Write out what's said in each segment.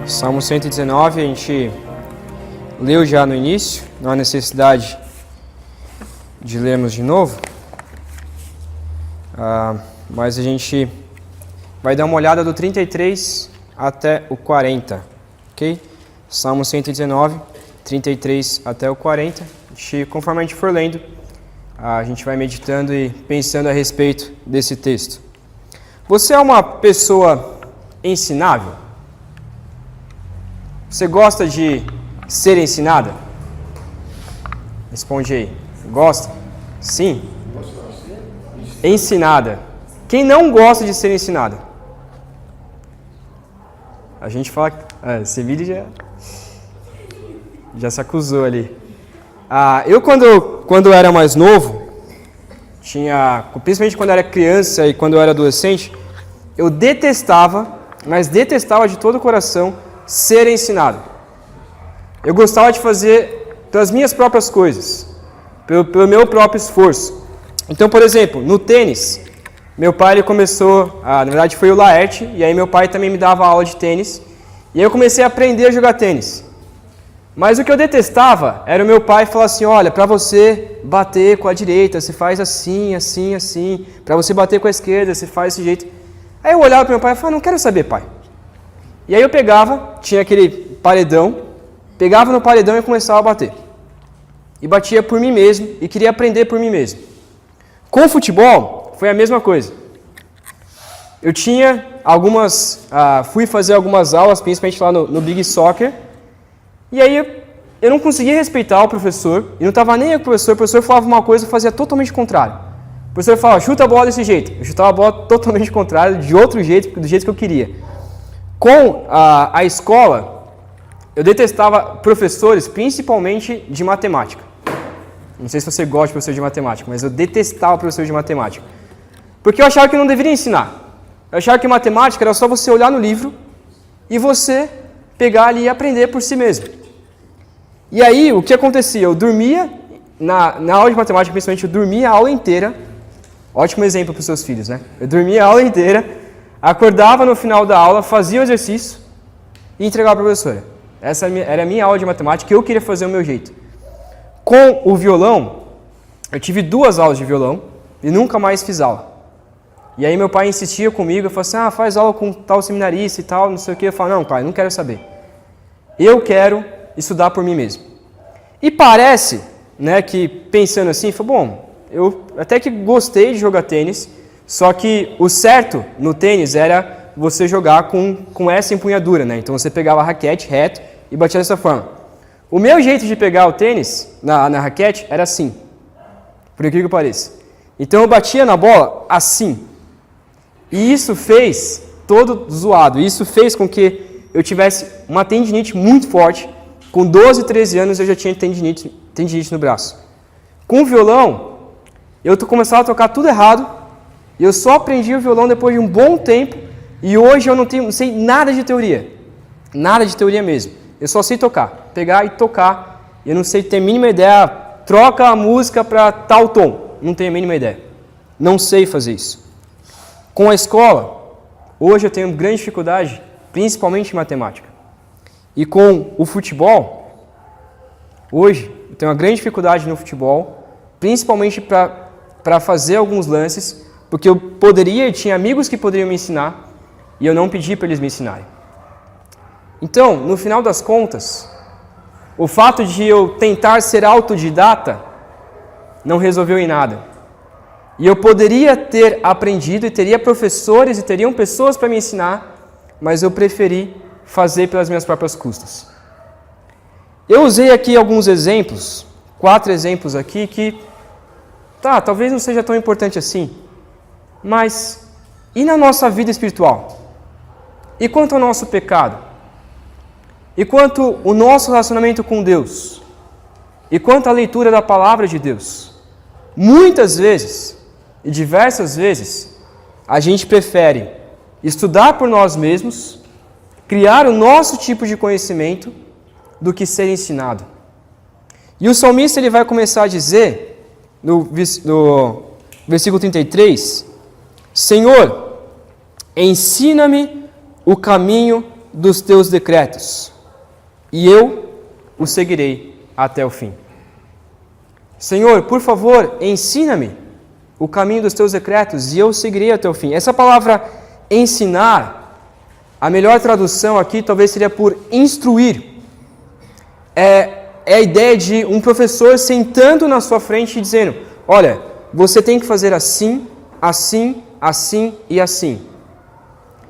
Salmo 119 a gente leu já no início, não há necessidade de lermos de novo, mas a gente vai dar uma olhada do 33 até o 40, ok? Salmo 119, 33 até o 40, conforme a gente for lendo, a gente vai meditando e pensando a respeito desse texto. Você é uma pessoa ensinável? Você gosta de ser ensinada? Responde aí. Gosta? Sim? Ensinada. Quem não gosta de ser ensinada? A gente fala... Sevilha já se acusou ali. Eu, quando era mais novo, principalmente quando era criança e quando eu era adolescente, eu detestava, mas detestava de todo o coração, ser ensinado. Eu gostava de fazer pelas minhas próprias coisas, pelo meu próprio esforço. Então, por exemplo, no tênis, meu pai ele começou, na verdade foi o Laerte, e aí meu pai também me dava aula de tênis, e aí eu comecei a aprender a jogar tênis. Mas o que eu detestava era o meu pai falar assim, olha, para você bater com a direita, você faz assim, assim, assim, para você bater com a esquerda, você faz desse jeito. Aí eu olhava para meu pai e falava, não quero saber, pai. E aí eu pegava, tinha aquele paredão, pegava no paredão e começava a bater. E batia por mim mesmo e queria aprender por mim mesmo. Com o futebol, foi a mesma coisa. Eu tinha fui fazer algumas aulas, principalmente lá no Big Soccer, e aí eu não conseguia respeitar o professor, e não estava nem aí com o professor falava uma coisa e fazia totalmente o contrário. O professor falava, chuta a bola desse jeito. Eu chutava a bola totalmente contrário, de outro jeito, do jeito que eu queria. Com a escola, eu detestava professores, principalmente de matemática. Não sei se você gosta de professor de matemática, mas eu detestava professor de matemática. Porque eu achava que não deveria ensinar. Eu achava que matemática era só você olhar no livro e você pegar ali e aprender por si mesmo. E aí, o que acontecia? Eu dormia, na aula de matemática, principalmente, eu dormia a aula inteira. Ótimo exemplo para os seus filhos, né? Eu dormia a aula inteira, acordava no final da aula, fazia o exercício e entregava para a professora. Essa era a minha aula de matemática e eu queria fazer o meu jeito. Com o violão, eu tive 2 aulas de violão e nunca mais fiz aula. E aí meu pai insistia comigo, eu falava assim, faz aula com tal seminarista e tal, não sei o que. Eu falava, não, pai, não quero saber. Eu quero estudar por mim mesmo. E parece, né, que pensando assim, bom, eu até que gostei de jogar tênis, só que o certo no tênis era você jogar com essa empunhadura, né? Então você pegava a raquete reto e batia dessa forma. O meu jeito de pegar o tênis na raquete era assim, por incrível que pareça. Então eu batia na bola assim. E isso fez todo zoado. Isso fez com que eu tivesse uma tendinite muito forte. Com 12, 13 anos eu já tinha tendinite no braço. Com o violão, eu começava a tocar tudo errado. E eu só aprendi o violão depois de um bom tempo. E hoje eu não sei nada de teoria. Nada de teoria mesmo. Eu só sei tocar. Pegar e tocar. Eu não sei ter a mínima ideia. Troca a música para tal tom. Não tenho a mínima ideia. Não sei fazer isso. Com a escola, hoje eu tenho grande dificuldade, principalmente em matemática. E com o futebol, hoje eu tenho uma grande dificuldade no futebol, principalmente para fazer alguns lances, porque eu tinha amigos que poderiam me ensinar, e eu não pedi para eles me ensinarem. Então, no final das contas, o fato de eu tentar ser autodidata não resolveu em nada. E eu poderia ter aprendido e teria professores e teriam pessoas para me ensinar, mas eu preferi fazer pelas minhas próprias custas. Eu usei aqui alguns exemplos, 4 exemplos aqui que, talvez não seja tão importante assim, mas e na nossa vida espiritual? E quanto ao nosso pecado? E quanto ao nosso relacionamento com Deus? E quanto à leitura da palavra de Deus? Muitas vezes, e diversas vezes, a gente prefere estudar por nós mesmos, criar o nosso tipo de conhecimento, do que ser ensinado. E o salmista ele vai começar a dizer, no versículo 33, Senhor, ensina-me o caminho dos teus decretos, e eu o seguirei até o fim. Senhor, por favor, ensina-me o caminho dos teus decretos, e eu o seguirei até o fim. Essa palavra ensinar, a melhor tradução aqui talvez seria por instruir. É a ideia de um professor sentando na sua frente e dizendo: olha, você tem que fazer assim, assim, assim e assim.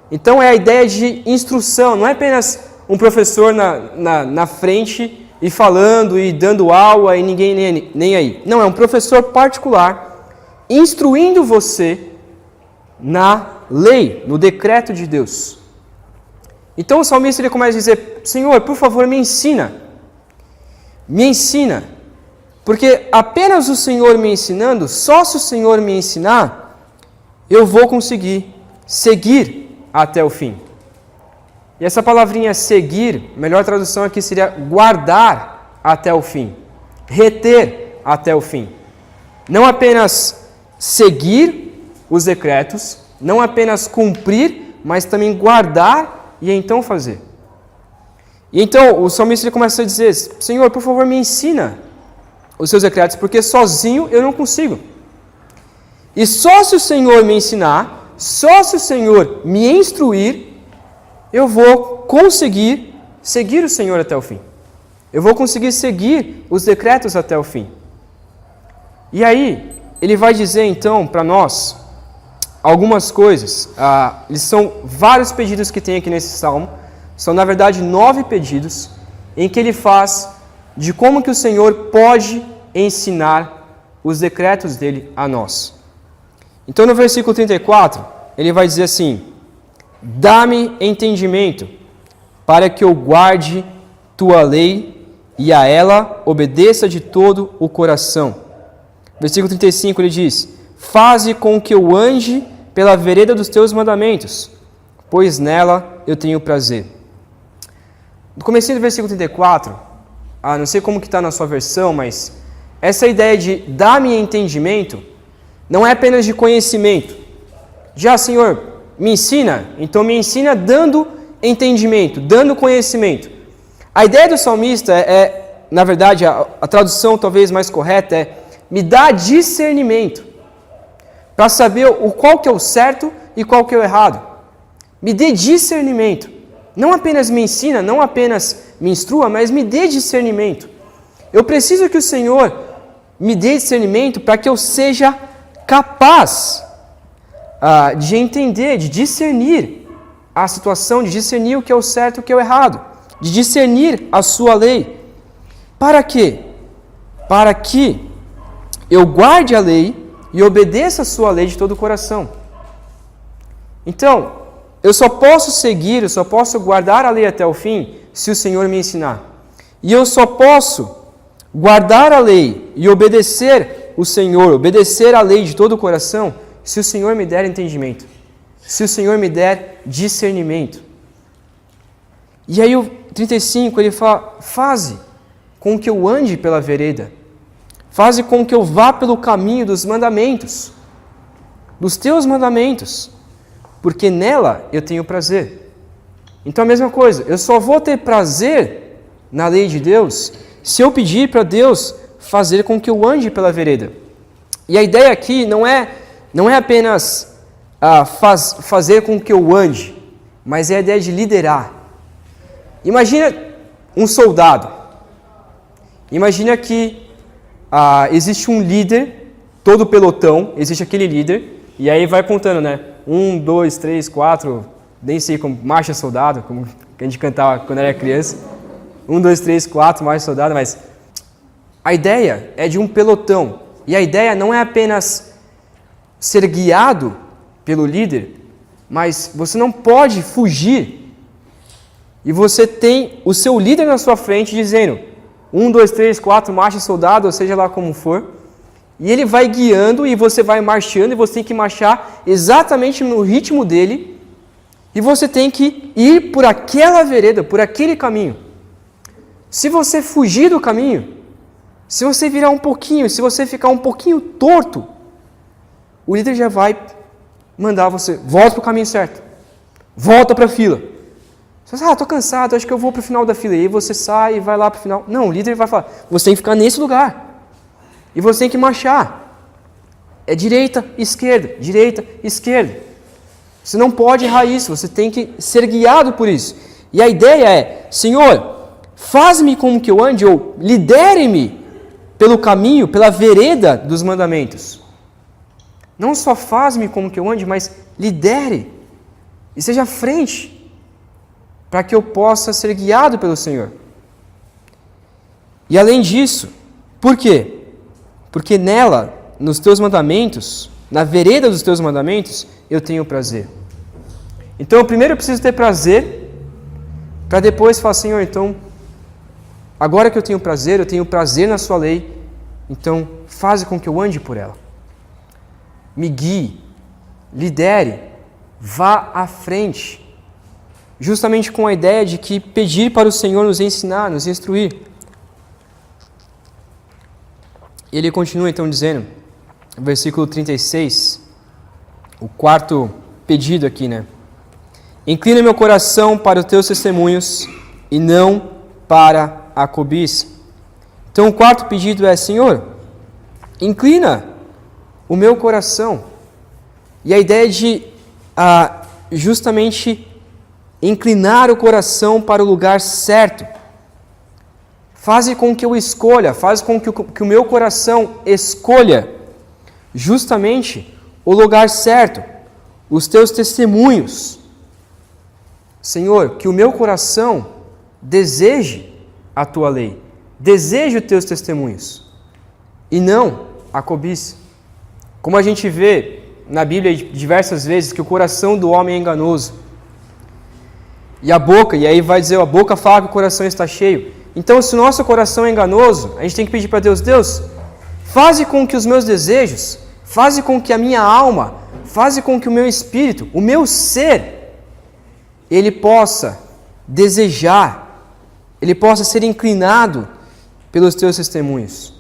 Então é a ideia de instrução, não é apenas um professor na frente e falando e dando aula e ninguém nem aí. Não, é um professor particular instruindo você na lei, no decreto de Deus. Então o salmista ele começa a dizer: Senhor, por favor, me ensina, porque apenas o Senhor me ensinando, só se o Senhor me ensinar, eu vou conseguir seguir até o fim. E essa palavrinha seguir, melhor tradução aqui seria guardar até o fim, reter até o fim. Não apenas seguir os decretos, não apenas cumprir, mas também guardar e então fazer. E então o salmista ele começa a dizer: Senhor, por favor, me ensina os seus decretos, porque sozinho eu não consigo. E só se o Senhor me ensinar, só se o Senhor me instruir, eu vou conseguir seguir o Senhor até o fim. Eu vou conseguir seguir os decretos até o fim. E aí, ele vai dizer então para nós algumas coisas. Eles são vários pedidos que tem aqui nesse salmo. São, na verdade, 9 pedidos em que ele faz de como que o Senhor pode ensinar os decretos dele a nós. Então, no versículo 34, ele vai dizer assim: dá-me entendimento, para que eu guarde tua lei e a ela obedeça de todo o coração. Versículo 35, ele diz: faze com que eu ande pela vereda dos teus mandamentos, pois nela eu tenho prazer. No comecinho do versículo 34, não sei como que está na sua versão, mas essa ideia de dá-me entendimento não é apenas de conhecimento. Já, Senhor, me ensina, então me ensina dando entendimento, dando conhecimento. A ideia do salmista na verdade, a tradução talvez mais correta é: me dá discernimento, para saber qual que é o certo e qual que é o errado. Me dê discernimento. Não apenas me ensina, não apenas me instrua, mas me dê discernimento. Eu preciso que o Senhor me dê discernimento para que eu seja capaz de entender, de discernir a situação, de discernir o que é o certo e o que é o errado, de discernir a sua lei. Para quê? Para que eu guarde a lei e obedeça a sua lei de todo o coração. Então, eu só posso seguir, eu só posso guardar a lei até o fim se o Senhor me ensinar. E eu só posso guardar a lei e obedecer o Senhor, obedecer a lei de todo o coração, se o Senhor me der entendimento, se o Senhor me der discernimento. E aí o 35, ele fala: faze com que eu ande pela vereda, faze com que eu vá pelo caminho dos mandamentos, dos teus mandamentos, porque nela eu tenho prazer. Então a mesma coisa, eu só vou ter prazer na lei de Deus se eu pedir para Deus fazer com que eu ande pela vereda. E a ideia aqui não é apenas fazer com que eu ande, mas é a ideia de liderar. Imagina um soldado. Imagina que existe um líder, todo pelotão, existe aquele líder, e aí vai contando, né? 1, 2, 3, 4, nem sei como, marcha soldado, como a gente cantava quando era criança. 1, 2, 3, 4, marcha soldado, mas a ideia é de um pelotão. E a ideia não é apenas ser guiado pelo líder, mas você não pode fugir. E você tem o seu líder na sua frente dizendo: 1, 2, 3, 4, marcha soldado, ou seja lá como for. E ele vai guiando e você vai marchando e você tem que marchar exatamente no ritmo dele. E você tem que ir por aquela vereda, por aquele caminho. Se você fugir do caminho, se você virar um pouquinho, se você ficar um pouquinho torto, o líder já vai mandar você: volta para o caminho certo, volta para a fila. Você fala, estou cansado, acho que eu vou para o final da fila. E aí você sai e vai lá para o final. Não, o líder vai falar, você tem que ficar nesse lugar. E você tem que marchar. É direita, esquerda. Você não pode errar isso, você tem que ser guiado por isso. E a ideia é, Senhor, faz-me como que eu ande, ou lidere-me pelo caminho, pela vereda dos mandamentos. Não só faz-me como que eu ande, mas lidere e seja à frente, para que eu possa ser guiado pelo Senhor. E além disso, por quê? Porque nela, nos teus mandamentos, na vereda dos teus mandamentos, eu tenho prazer. Então, primeiro eu preciso ter prazer, para depois falar, Senhor, então, agora que eu tenho prazer na sua lei, então, faze com que eu ande por ela. Me guie, lidere, vá à frente. Justamente com a ideia de que pedir para o Senhor nos ensinar, nos instruir. Ele continua então dizendo, versículo 36, o quarto pedido aqui, né? Inclina meu coração para os teus testemunhos e não para a cobiça. Então o quarto pedido é, Senhor, inclina o meu coração. E a ideia de justamente inclinar o coração para o lugar certo. Faze com que eu escolha, faz com que o meu coração escolha justamente o lugar certo, os teus testemunhos. Senhor, que o meu coração deseje a tua lei, deseje os teus testemunhos, e não a cobiça. Como a gente vê na Bíblia diversas vezes que o coração do homem é enganoso. E a boca, e aí vai dizer, a boca fala que o coração está cheio. Então, se o nosso coração é enganoso, a gente tem que pedir para Deus, Deus, faze com que os meus desejos, faze com que a minha alma, faze com que o meu espírito, o meu ser, ele possa desejar, ele possa ser inclinado pelos teus testemunhos.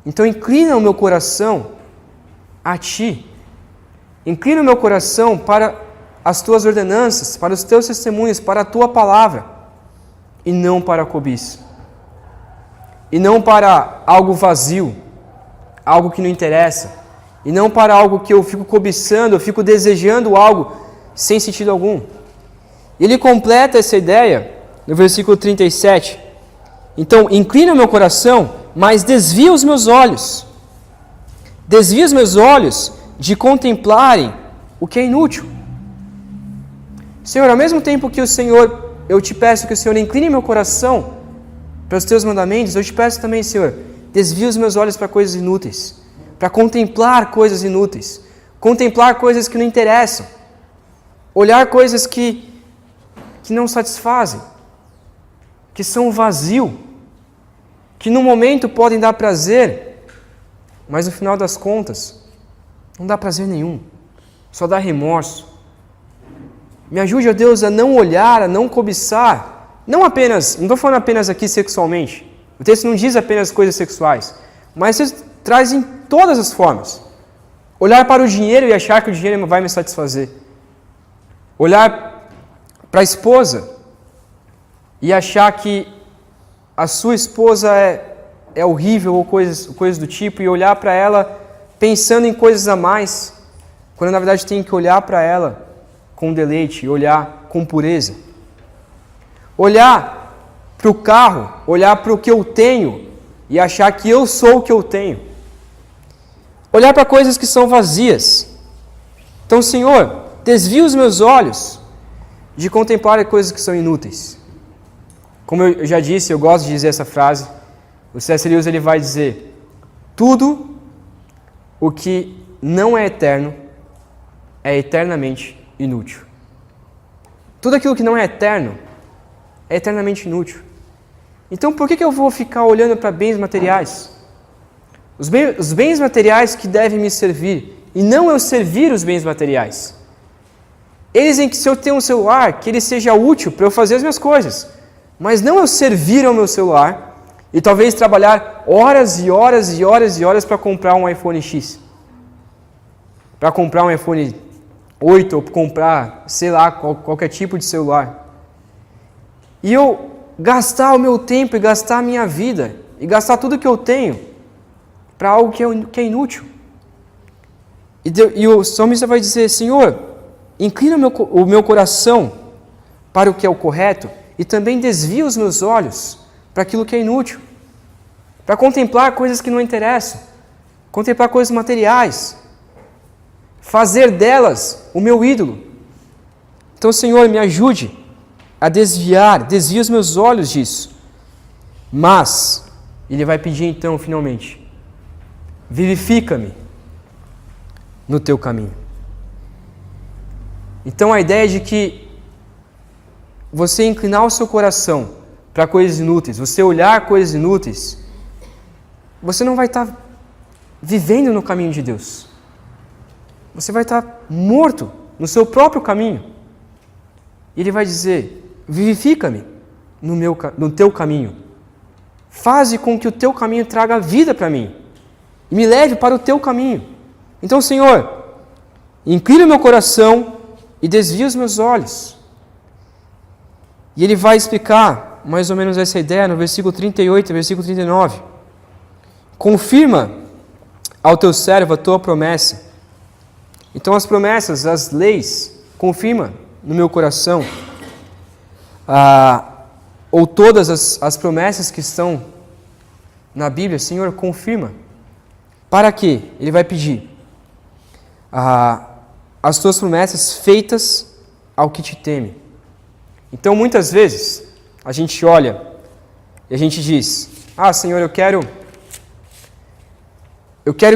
Então, inclina o meu coração a ti. Inclina o meu coração para as tuas ordenanças, para os teus testemunhos, para a tua palavra, e não para a cobiça. E não para algo vazio, algo que não interessa, e não para algo que eu fico cobiçando, eu fico desejando algo sem sentido algum. Ele completa essa ideia no versículo 37. Então, inclina o meu coração, mas desvia os meus olhos. Desvia os meus olhos de contemplarem o que é inútil. Senhor, ao mesmo tempo que eu te peço que o Senhor incline meu coração para os teus mandamentos, eu te peço também, Senhor, desvia os meus olhos para coisas inúteis, para contemplar coisas inúteis, contemplar coisas que não interessam, olhar coisas que não satisfazem, que são vazio, que no momento podem dar prazer, mas no final das contas não dá prazer nenhum, só dá remorso. Me ajude, ó Deus, a não olhar, a não cobiçar, não estou falando apenas aqui sexualmente, o texto não diz apenas coisas sexuais, mas ele traz em todas as formas. Olhar para o dinheiro e achar que o dinheiro vai me satisfazer. Olhar para a esposa e achar que a sua esposa é horrível ou coisas do tipo, e olhar para ela pensando em coisas a mais, quando na verdade tem que olhar para ela com deleite, olhar com pureza. Olhar para o carro, olhar para o que eu tenho e achar que eu sou o que eu tenho. Olhar para coisas que são vazias. Então, Senhor, desvia os meus olhos de contemplar coisas que são inúteis. Como eu já disse, eu gosto de dizer essa frase, o C.S. Lewis ele vai dizer, tudo o que não é eterno é eternamente inútil. Tudo aquilo que não é eterno é eternamente inútil. Então por que eu vou ficar olhando para bens materiais? Os bens materiais que devem me servir, e não eu servir os bens materiais. Eles em que se eu tenho um celular, que ele seja útil para eu fazer as minhas coisas, mas não eu servir ao meu celular e talvez trabalhar horas e horas e horas e horas para comprar um iPhone X, para comprar um iPhone 8 ou comprar, sei lá, qualquer tipo de celular. e eu gastar o meu tempo e gastar a minha vida e gastar tudo que eu tenho para algo que é inútil. E o salmista vai dizer: Senhor, inclina o meu coração para o que é o correto e também desvia os meus olhos para aquilo que é inútil, para contemplar coisas que não interessam, contemplar coisas materiais, fazer delas o meu ídolo. Então, Senhor, me ajude a desvia os meus olhos disso. Mas ele vai pedir então, finalmente: vivifica-me no teu caminho. Então a ideia de que você inclinar o seu coração para coisas inúteis, você olhar coisas inúteis, você não vai estar vivendo no caminho de Deus. Você vai estar morto no seu próprio caminho. E ele vai dizer: vivifica-me no teu caminho. Faze com que o teu caminho traga vida para mim. E me leve para o teu caminho. Então, Senhor, inclina o meu coração e desvia os meus olhos. E ele vai explicar mais ou menos essa ideia no versículo 38 e versículo 39. Confirma ao teu servo a tua promessa. Então as promessas, as leis, confirma no meu coração. Ou todas as promessas que estão na Bíblia, Senhor, confirma. Para quê? Ele vai pedir as tuas promessas feitas ao que te teme. Então, muitas vezes, a gente olha e a gente diz: Senhor, eu quero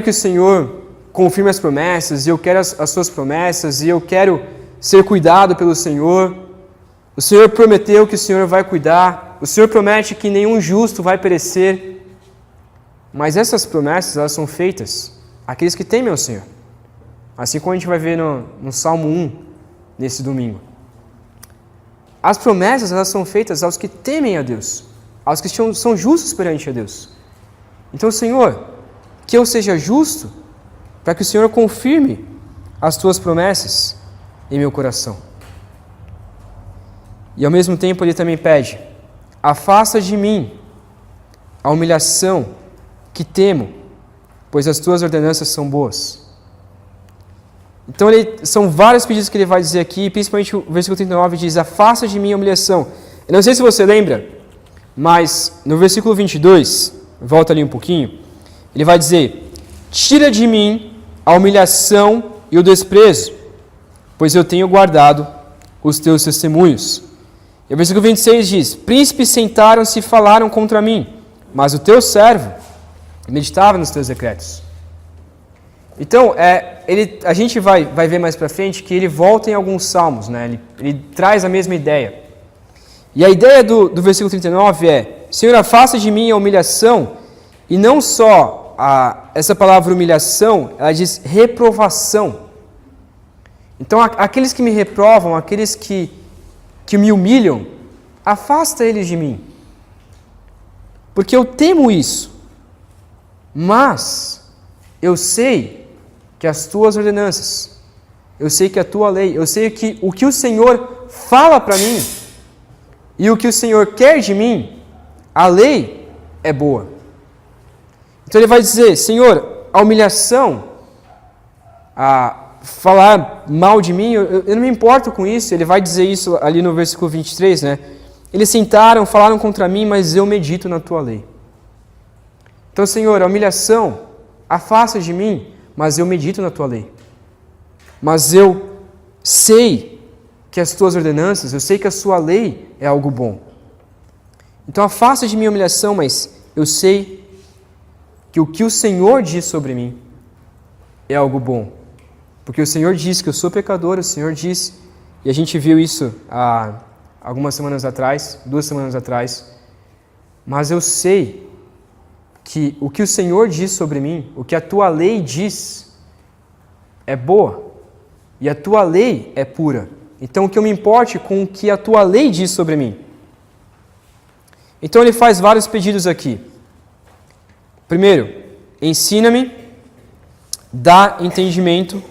que o Senhor confirme as promessas, e eu quero as suas promessas, e eu quero ser cuidado pelo Senhor. O Senhor prometeu que o Senhor vai cuidar, o Senhor promete que nenhum justo vai perecer. Mas essas promessas, elas são feitas àqueles que temem ao Senhor. Assim como a gente vai ver no Salmo 1, nesse domingo. As promessas, elas são feitas aos que temem a Deus, aos que são justos perante a Deus. Então, Senhor, que eu seja justo para que o Senhor confirme as tuas promessas em meu coração. E ao mesmo tempo ele também pede: afasta de mim a humilhação que temo, pois as tuas ordenanças são boas. Então são vários pedidos que ele vai dizer aqui, principalmente o versículo 39 diz: afasta de mim a humilhação. Eu não sei se você lembra, mas no versículo 22, volta ali um pouquinho, ele vai dizer: tira de mim a humilhação e o desprezo, pois eu tenho guardado os teus testemunhos. E o versículo 26 diz: príncipes sentaram-se e falaram contra mim, mas o teu servo meditava nos teus decretos. Então, a gente vai ver mais para frente que ele volta em alguns salmos, né? Ele traz a mesma ideia. E a ideia do versículo 39 é: Senhor, afasta de mim a humilhação, e não só essa palavra humilhação, ela diz reprovação. Então, aqueles que me reprovam, aqueles que me humilham, afasta eles de mim. Porque eu temo isso. Mas eu sei que as tuas ordenanças, eu sei que a tua lei, eu sei que o que o Senhor fala para mim e o que o Senhor quer de mim, a lei é boa. Então ele vai dizer: Senhor, a humilhação, falar mal de mim, eu não me importo com isso. Ele vai dizer isso ali no versículo 23, né? Eles sentaram, falaram contra mim, mas eu medito na tua lei. Então, Senhor, a humilhação, afasta de mim, mas eu medito na tua lei. Mas eu sei que as tuas ordenanças, eu sei que a sua lei é algo bom. Então, afasta de mim a humilhação, mas eu sei que o que o Senhor diz sobre mim é algo bom. Porque o Senhor diz que eu sou pecador, o Senhor diz, e a gente viu isso há algumas semanas atrás, 2 semanas atrás, mas eu sei que o que o Senhor diz sobre mim, o que a tua lei diz, é boa, e a tua lei é pura. Então, que eu me importe com o que a tua lei diz sobre mim. Então, ele faz vários pedidos aqui. Primeiro, ensina-me, dá entendimento,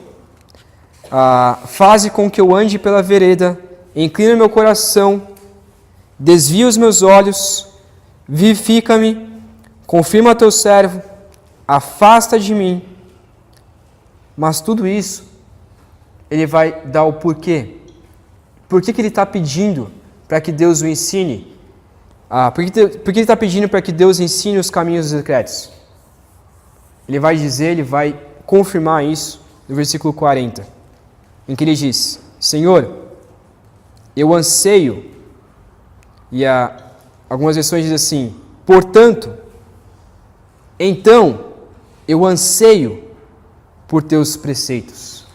faze com que eu ande pela vereda, inclina meu coração, desvia os meus olhos, vivifica-me, confirma teu servo, afasta de mim. Mas tudo isso, ele vai dar o porquê. Por que ele está pedindo para que Deus o ensine? Por que ele está pedindo para que Deus ensine os caminhos dos decretos? Ele vai dizer, ele vai confirmar isso no versículo 40, em que ele diz: Senhor, eu anseio, e algumas versões dizem assim, portanto, então, eu anseio por teus preceitos.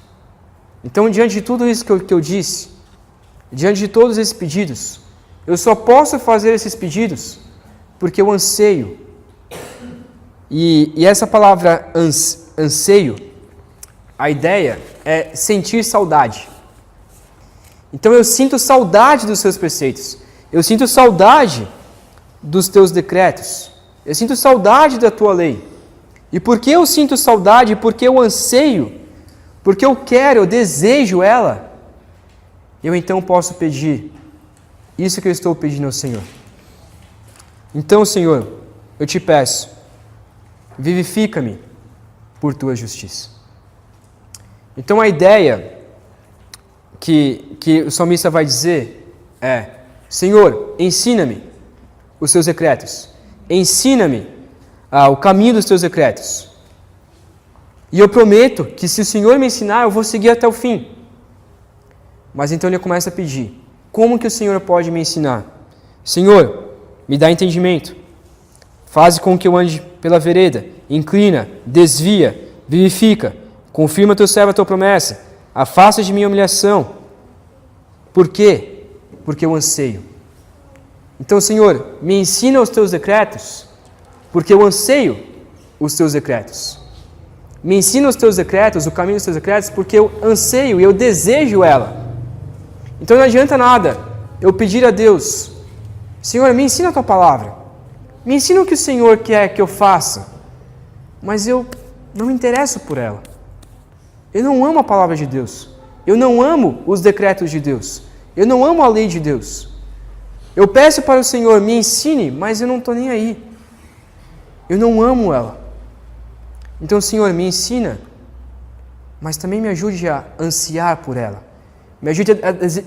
Então, diante de tudo isso que eu disse, diante de todos esses pedidos, eu só posso fazer esses pedidos porque eu anseio. E essa palavra anseio, a ideia é sentir saudade. Então eu sinto saudade dos seus preceitos. Eu sinto saudade dos teus decretos. Eu sinto saudade da tua lei. E porque eu sinto saudade, porque eu anseio, porque eu quero, eu desejo ela, eu então posso pedir isso que eu estou pedindo ao Senhor. Então, Senhor, eu te peço, vivifica-me por tua justiça. Então a ideia que o salmista vai dizer é: Senhor, ensina-me os teus decretos. Ensina-me o caminho dos teus decretos. E eu prometo que se o Senhor me ensinar, eu vou seguir até o fim. Mas então ele começa a pedir: como que o Senhor pode me ensinar? Senhor, me dá entendimento. Faze com que eu ande pela vereda. Inclina, desvia, vivifica. Confirma teu servo a tua promessa. Afasta de mim a humilhação. Por quê? Porque eu anseio. Então, Senhor, me ensina os teus decretos, porque eu anseio os teus decretos. Me ensina os teus decretos, o caminho dos teus decretos, porque eu anseio e eu desejo ela. Então não adianta nada eu pedir a Deus: Senhor, me ensina a tua palavra. Me ensina o que o Senhor quer que eu faça. Mas eu não me interesso por ela. Eu não amo a palavra de Deus. Eu não amo os decretos de Deus. Eu não amo a lei de Deus. Eu peço para o Senhor, me ensine, mas eu não estou nem aí. Eu não amo ela. Então, Senhor, me ensina, mas também me ajude a ansiar por ela. Me ajude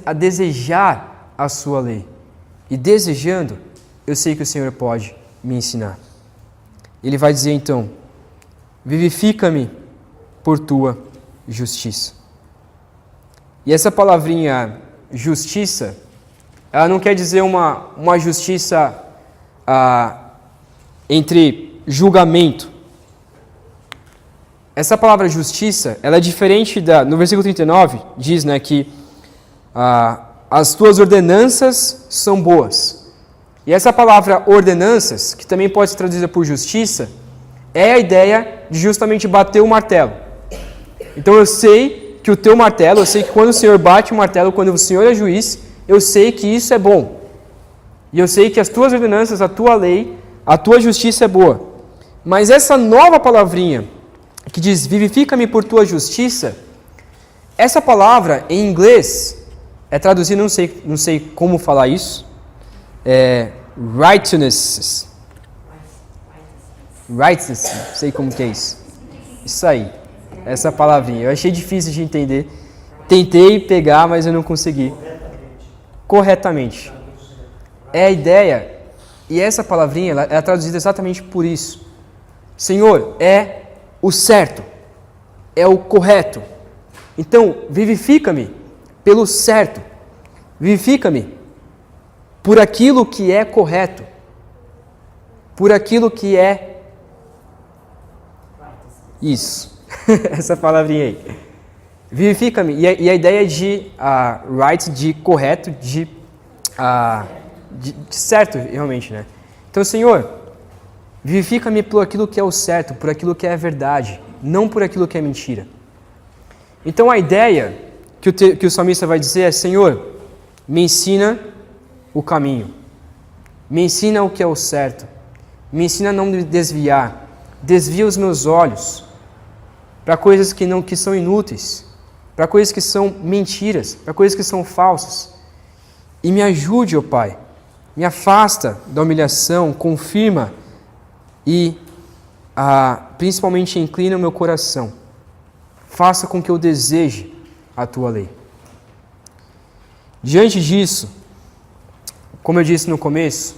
a desejar a sua lei. E desejando, eu sei que o Senhor pode me ensinar. Ele vai dizer então: vivifica-me por tua justiça. E essa palavrinha justiça, ela não quer dizer uma justiça entre julgamento. Essa palavra justiça, ela é diferente no versículo 39, diz, né, que as tuas ordenanças são boas. E essa palavra ordenanças, que também pode ser traduzida por justiça, é a ideia de justamente bater o martelo. Então eu sei que o teu martelo, eu sei que quando o Senhor bate o martelo, quando o Senhor é juiz, eu sei que isso é bom. E eu sei que as tuas ordenanças, a tua lei, a tua justiça é boa. Mas essa nova palavrinha, que diz vivifica-me por tua justiça, essa palavra em inglês é traduzida, não sei como falar isso, righteousness, não sei como que é isso. Isso aí, essa palavrinha. Eu achei difícil de entender. Tentei pegar, mas eu não consegui. Corretamente. É a ideia, e essa palavrinha ela é traduzida exatamente por isso. Senhor, é o certo, é o correto. Então, vivifica-me pelo certo. Vivifica-me por aquilo que é correto. Por aquilo que é isso. Essa palavrinha aí. Vivifica-me. E a ideia de right, de correto, de certo, realmente, né? Então, Senhor, vivifica-me por aquilo que é o certo, por aquilo que é a verdade, não por aquilo que é mentira. Então, a ideia que o salmista vai dizer é: Senhor, me ensina o caminho. Me ensina o que é o certo. Me ensina a não me desviar. Desvia os meus olhos para coisas que são inúteis, para coisas que são mentiras, para coisas que são falsas. E me ajude, ó Pai, me afasta da humilhação, confirma e principalmente inclina o meu coração. Faça com que eu deseje a tua lei. Diante disso, como eu disse no começo,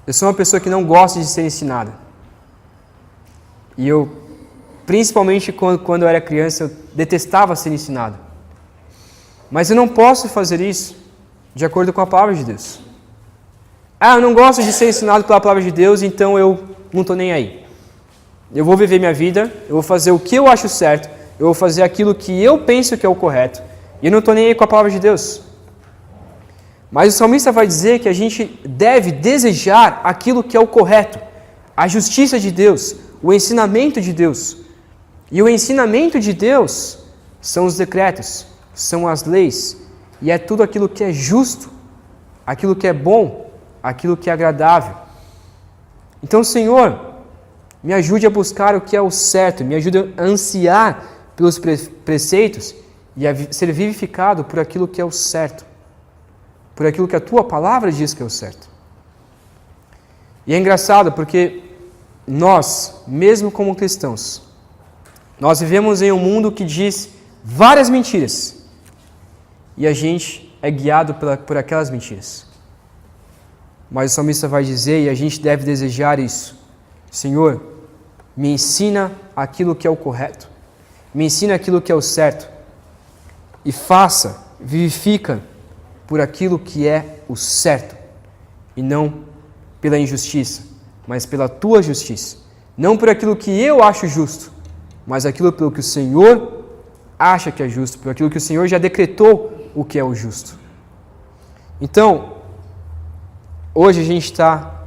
eu sou uma pessoa que não gosta de ser ensinada. E eu, principalmente quando eu era criança, eu detestava ser ensinado. Mas eu não posso fazer isso de acordo com a palavra de Deus. Eu não gosto de ser ensinado pela palavra de Deus, então eu não estou nem aí. Eu vou viver minha vida, eu vou fazer o que eu acho certo, eu vou fazer aquilo que eu penso que é o correto, e eu não estou nem aí com a palavra de Deus. Mas o salmista vai dizer que a gente deve desejar aquilo que é o correto, a justiça de Deus, o ensinamento de Deus. E o ensinamento de Deus são os decretos, são as leis, e é tudo aquilo que é justo, aquilo que é bom, aquilo que é agradável. Então, Senhor, me ajude a buscar o que é o certo, me ajude a ansiar pelos preceitos e a ser vivificado por aquilo que é o certo, por aquilo que a Tua palavra diz que é o certo. E é engraçado porque nós, mesmo como cristãos, nós vivemos em um mundo que diz várias mentiras e a gente é guiado por aquelas mentiras. Mas o salmista vai dizer, e a gente deve desejar isso: Senhor, me ensina aquilo que é o correto, me ensina aquilo que é o certo, e vivifica por aquilo que é o certo, e não pela injustiça, mas pela Tua justiça. Não por aquilo que eu acho justo, mas aquilo pelo que o Senhor acha que é justo, por aquilo que o Senhor já decretou o que é o justo. Então, hoje a gente está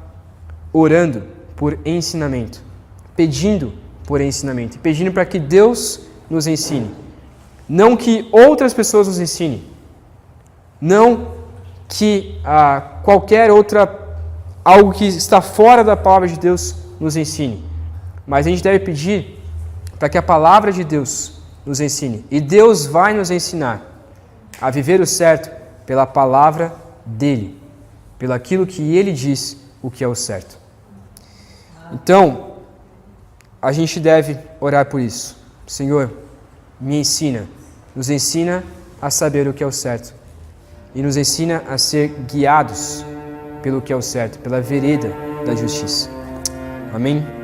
orando por ensinamento, pedindo por ensinamento, pedindo para que Deus nos ensine. Não que outras pessoas nos ensinem, não que qualquer algo que está fora da palavra de Deus nos ensine, mas a gente deve pedir para que a palavra de Deus nos ensine. E Deus vai nos ensinar a viver o certo pela palavra dEle, pelo aquilo que Ele diz o que é o certo. Então, a gente deve orar por isso. Senhor, me ensina, nos ensina a saber o que é o certo e nos ensina a ser guiados pelo que é o certo, pela vereda da justiça. Amém?